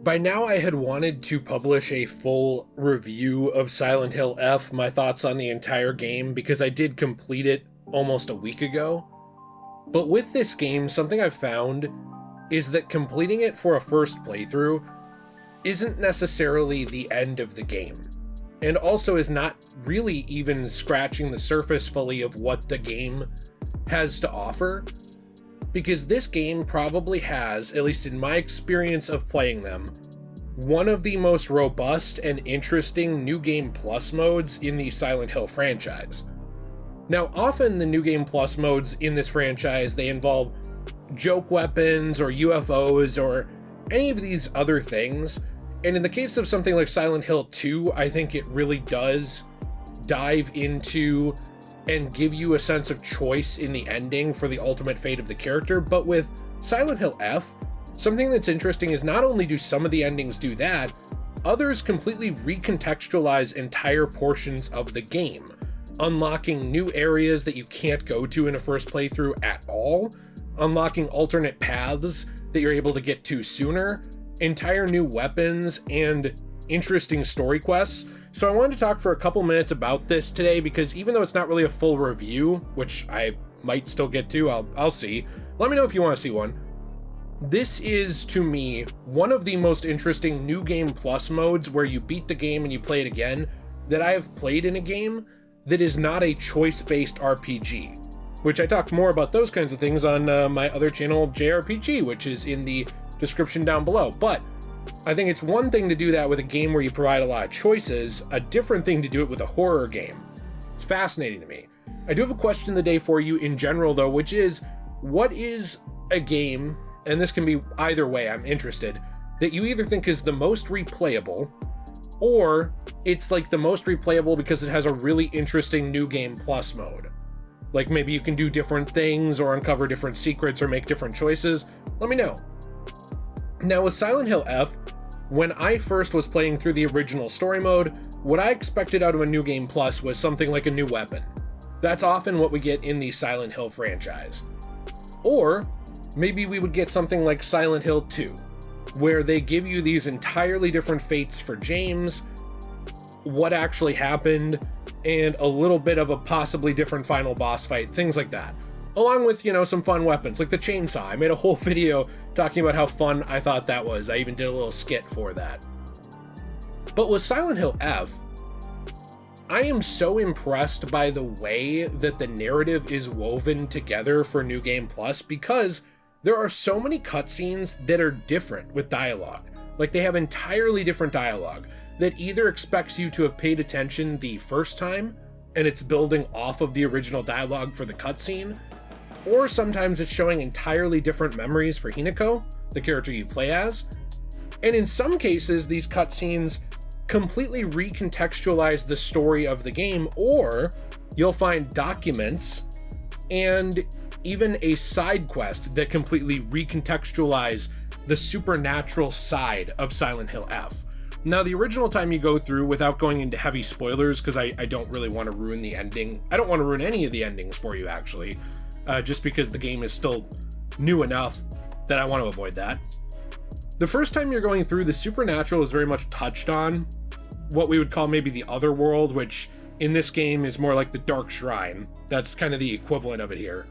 By now I had wanted to publish a full review of Silent Hill F, my thoughts on the entire game, because I did complete it almost a week ago. But with this game, something I've found is that completing it for a first playthrough isn't necessarily the end of the game, and also is not really even scratching the surface fully of what the game has to offer. Because this game probably has, at least in my experience of playing them, one of the most robust and interesting New Game Plus modes in the Silent Hill franchise. Now, often the New Game Plus modes in this franchise, they involve joke weapons or UFOs or any of these other things, and in the case of something like Silent Hill 2, I think it really does dive into and give you a sense of choice in the ending for the ultimate fate of the character. But with Silent Hill F, something that's interesting is not only do some of the endings do that, others completely recontextualize entire portions of the game, unlocking new areas that you can't go to in a first playthrough at all, unlocking alternate paths that you're able to get to sooner, entire new weapons, and interesting story quests. So I wanted to talk for a couple minutes about this today, because even though it's not really a full review, which I might still get to, I'll see. Let me know if you want to see one. This is, to me, one of the most interesting New Game Plus modes where you beat the game and you play it again that I have played in a game that is not a choice-based RPG, which I talk more about those kinds of things on my other channel, JRPG, which is in the description down below. But I think it's one thing to do that with a game where you provide a lot of choices, a different thing to do it with a horror game. It's fascinating to me. I do have a question of the day for you in general though, which is, what is a game, and this can be either way, I'm interested, that you either think is the most replayable, or it's like the most replayable because it has a really interesting New Game Plus mode. Like maybe you can do different things or uncover different secrets or make different choices. Let me know. Now with Silent Hill F, when I first was playing through the original story mode, what I expected out of a New Game Plus was something like a new weapon. That's often what we get in the Silent Hill franchise. Or maybe we would get something like Silent Hill 2, where they give you these entirely different fates for James, what actually happened, and a little bit of a possibly different final boss fight, things like that. Along with, some fun weapons, like the chainsaw. I made a whole video talking about how fun I thought that was. I even did a little skit for that. But with Silent Hill F, I am so impressed by the way that the narrative is woven together for New Game Plus, because there are so many cutscenes that are different with dialogue. Like they have entirely different dialogue that either expects you to have paid attention the first time and it's building off of the original dialogue for the cutscene, or sometimes it's showing entirely different memories for Hinako, the character you play as. And in some cases, these cutscenes completely recontextualize the story of the game, or you'll find documents and even a side quest that completely recontextualize the supernatural side of Silent Hill F. Now, the original time you go through, without going into heavy spoilers, because I don't really want to ruin the ending. I don't want to ruin any of the endings for you, actually. Just because the game is still new enough that I want to avoid that. The first time you're going through, the supernatural is very much touched on, what we would call maybe the other world, which in this game is more like the Dark Shrine. That's kind of the equivalent of it here.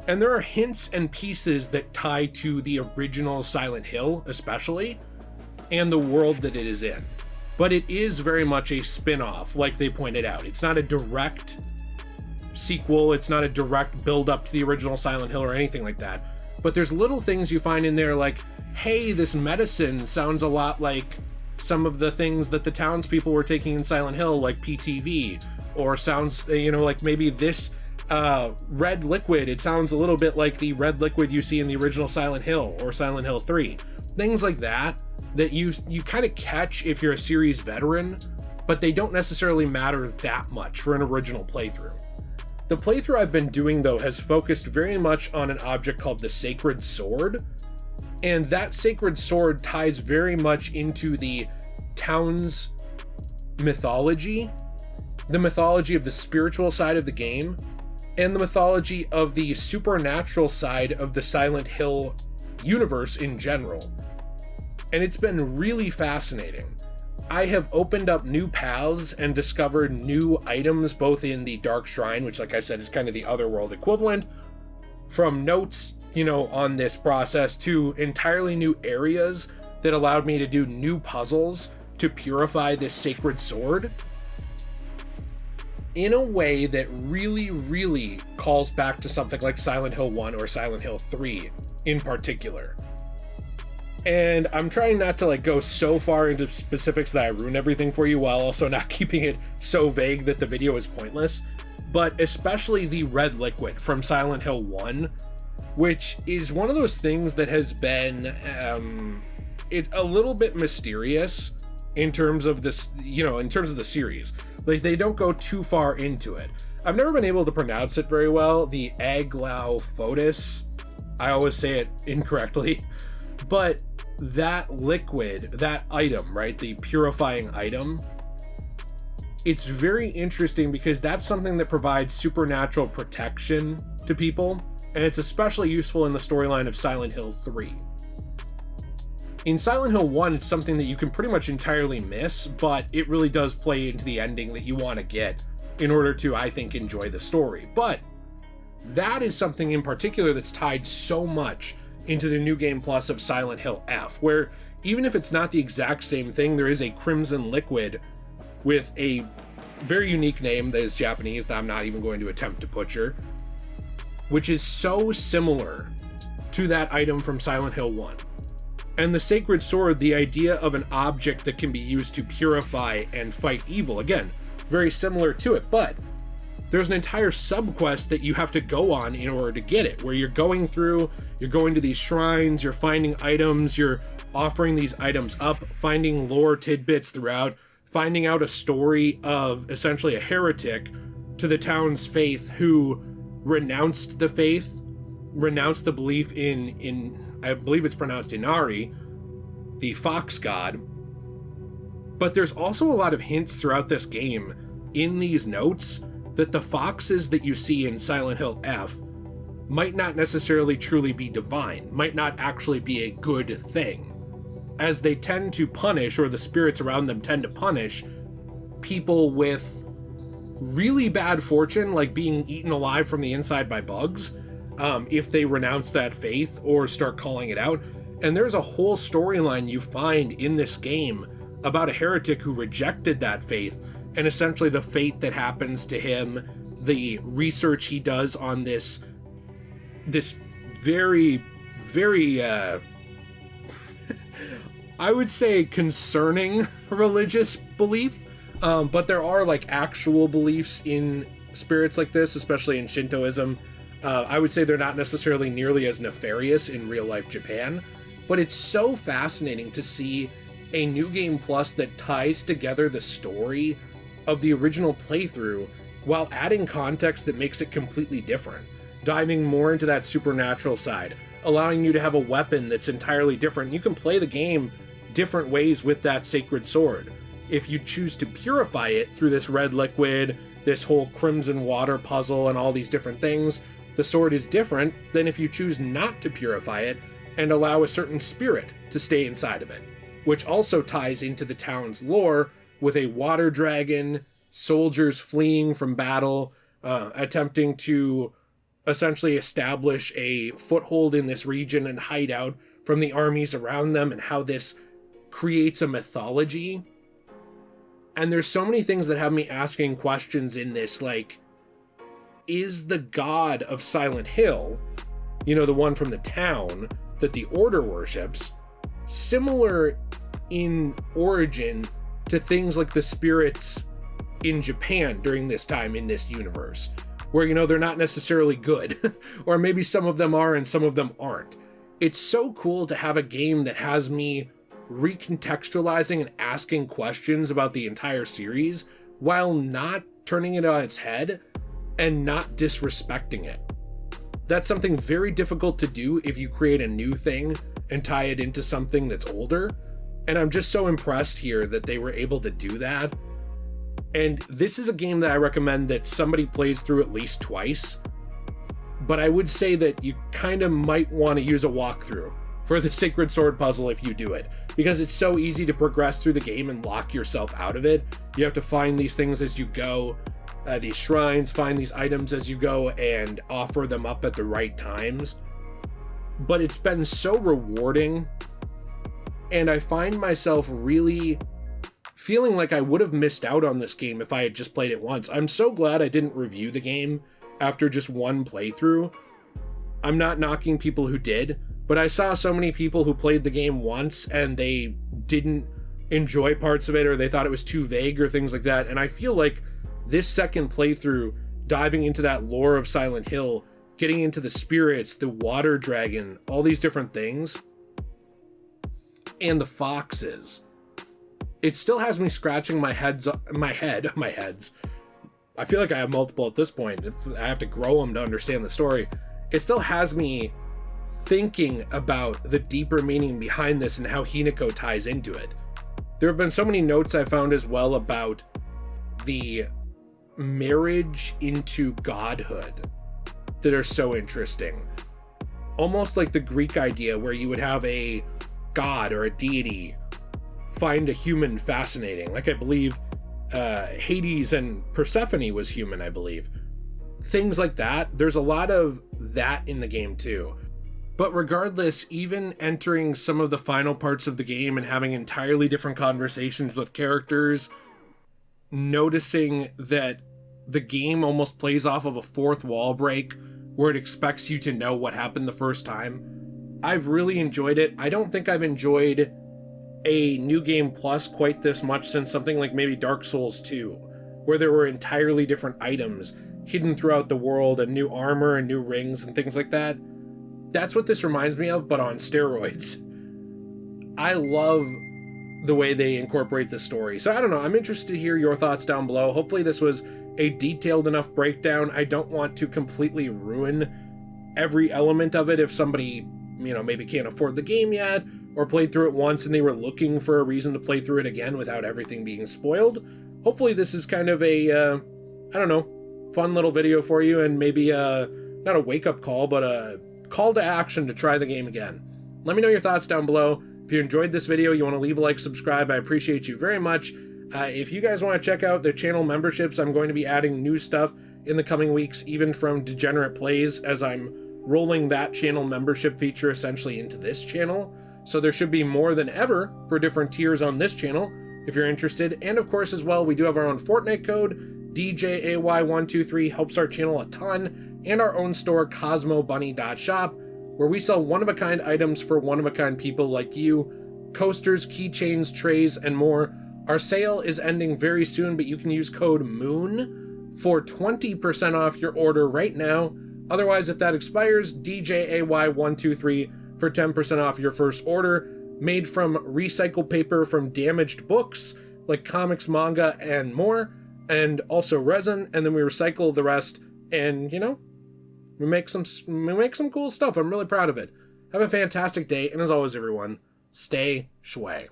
And there are hints and pieces that tie to the original Silent Hill, especially, and the world that it is in. But it is very much a spin-off, like they pointed out. It's not a direct sequel, it's not a direct build up to the original Silent Hill or anything like that, but there's little things you find in there like, hey, this medicine sounds a lot like some of the things that the townspeople were taking in Silent Hill, like PTV, or sounds, like maybe this red liquid, it sounds a little bit like the red liquid you see in the original Silent Hill or Silent Hill 3. Things like that you kind of catch if you're a series veteran, but they don't necessarily matter that much for an original playthrough. The playthrough I've been doing, though, has focused very much on an object called the Sacred Sword, and that Sacred Sword ties very much into the town's mythology, the mythology of the spiritual side of the game, and the mythology of the supernatural side of the Silent Hill universe in general. and it's been really fascinating. I have opened up new paths and discovered new items, both in the Dark Shrine, which, like I said, is kind of the otherworld equivalent, from notes, on this process, to entirely new areas that allowed me to do new puzzles to purify this sacred sword in a way that really, really calls back to something like Silent Hill 1 or Silent Hill 3 in particular. And I'm trying not to go so far into specifics that I ruin everything for you, while also not keeping it so vague that the video is pointless. But especially the red liquid from Silent Hill 1, which is one of those things that has been, it's a little bit mysterious in terms of this, in terms of the series. They don't go too far into it. I've never been able to pronounce it very well. The Aglaophotis, I always say it incorrectly, but that liquid, that item, right, the purifying item, it's very interesting because that's something that provides supernatural protection to people, and it's especially useful in the storyline of Silent Hill 3. In Silent Hill 1, it's something that you can pretty much entirely miss, but it really does play into the ending that you want to get in order to, I think, enjoy the story. But that is something in particular that's tied so much into the New Game Plus of Silent Hill F, where even if it's not the exact same thing, there is a crimson liquid with a very unique name that is Japanese that I'm not even going to attempt to butcher, which is so similar to that item from Silent Hill 1. And the Sacred Sword, the idea of an object that can be used to purify and fight evil, again, very similar to it, but there's an entire subquest that you have to go on in order to get it, where you're going to these shrines, you're finding items, you're offering these items up, finding lore tidbits throughout, finding out a story of essentially a heretic to the town's faith who renounced the faith, renounced the belief in I believe it's pronounced Inari, the fox god. But there's also a lot of hints throughout this game in these notes that the foxes that you see in Silent Hill F might not necessarily truly be divine, might not actually be a good thing, as they tend to punish, or the spirits around them tend to punish, people with really bad fortune, like being eaten alive from the inside by bugs, if they renounce that faith or start calling it out. And there's a whole storyline you find in this game about a heretic who rejected that faith, and essentially the fate that happens to him, the research he does on this very, very, I would say concerning religious belief. But there are actual beliefs in spirits like this, especially in Shintoism. I would say they're not necessarily nearly as nefarious in real life Japan, but it's so fascinating to see a New Game Plus that ties together the story of the original playthrough while adding context that makes it completely different, diving more into that supernatural side, allowing you to have a weapon that's entirely different. You can play the game different ways with that sacred sword. If you choose to purify it through this red liquid, this whole crimson water puzzle and all these different things, the sword is different than if you choose not to purify it and allow a certain spirit to stay inside of it, which also ties into the town's lore with a water dragon, soldiers fleeing from battle, attempting to essentially establish a foothold in this region and hide out from the armies around them, and how this creates a mythology. And there's so many things that have me asking questions in this, is the god of Silent Hill, the one from the town that the Order worships, similar in origin to things like the spirits in Japan during this time in this universe, where, they're not necessarily good, or maybe some of them are and some of them aren't. It's so cool to have a game that has me recontextualizing and asking questions about the entire series while not turning it on its head and not disrespecting it. That's something very difficult to do if you create a new thing and tie it into something that's older. And I'm just so impressed here that they were able to do that. And this is a game that I recommend that somebody plays through at least twice. But I would say that you kind of might want to use a walkthrough for the Sacred Sword puzzle if you do it, because it's so easy to progress through the game and lock yourself out of it. You have to find these things as you go, these shrines, find these items as you go, and offer them up at the right times. But it's been so rewarding, and I find myself really feeling like I would have missed out on this game if I had just played it once. I'm so glad I didn't review the game after just one playthrough. I'm not knocking people who did, but I saw so many people who played the game once and they didn't enjoy parts of it, or they thought it was too vague or things like that. And I feel like this second playthrough, diving into that lore of Silent Hill, getting into the spirits, the water dragon, all these different things, and the foxes, it still has me scratching my heads. I feel like I have multiple at this point. I have to grow them to understand the story. It still has me thinking about the deeper meaning behind this and how Hinako ties into it. There have been so many notes I found as well about the marriage into godhood that are so interesting. Almost like the Greek idea where you would have a god or a deity find a human fascinating. Like I believe Hades and Persephone was human, I believe. Things like that. There's a lot of that in the game too. But regardless, even entering some of the final parts of the game and having entirely different conversations with characters, noticing that the game almost plays off of a fourth wall break where it expects you to know what happened the first time, I've really enjoyed it. I don't think I've enjoyed a New Game Plus quite this much since something like maybe Dark Souls 2, where there were entirely different items hidden throughout the world and new armor and new rings and things like that. That's what this reminds me of, but on steroids. I love the way they incorporate the story. So I don't know, I'm interested to hear your thoughts down below. Hopefully this was a detailed enough breakdown. I don't want to completely ruin every element of it if somebody, maybe can't afford the game yet, or played through it once and they were looking for a reason to play through it again without everything being spoiled. Hopefully this is kind of a, fun little video for you, and maybe not a wake-up call, but a call to action to try the game again. Let me know your thoughts down below. If you enjoyed this video, you want to leave a like, subscribe, I appreciate you very much. If you guys want to check out the channel memberships, I'm going to be adding new stuff in the coming weeks, even from Degenerate Plays, as I'm rolling that channel membership feature essentially into this channel. So there should be more than ever for different tiers on this channel, if you're interested. And of course, as well, we do have our own Fortnite code. DJAY123 helps our channel a ton, and our own store, CosmoBunny.shop, where we sell one-of-a-kind items for one-of-a-kind people like you, coasters, keychains, trays, and more. Our sale is ending very soon, but you can use code MOON for 20% off your order right now. Otherwise, if that expires, DJAY123 for 10% off your first order. Made from recycled paper from damaged books, like comics, manga, and more, and also resin, and then we recycle the rest, and we make some cool stuff. I'm really proud of it. Have a fantastic day, and as always, everyone, stay shui.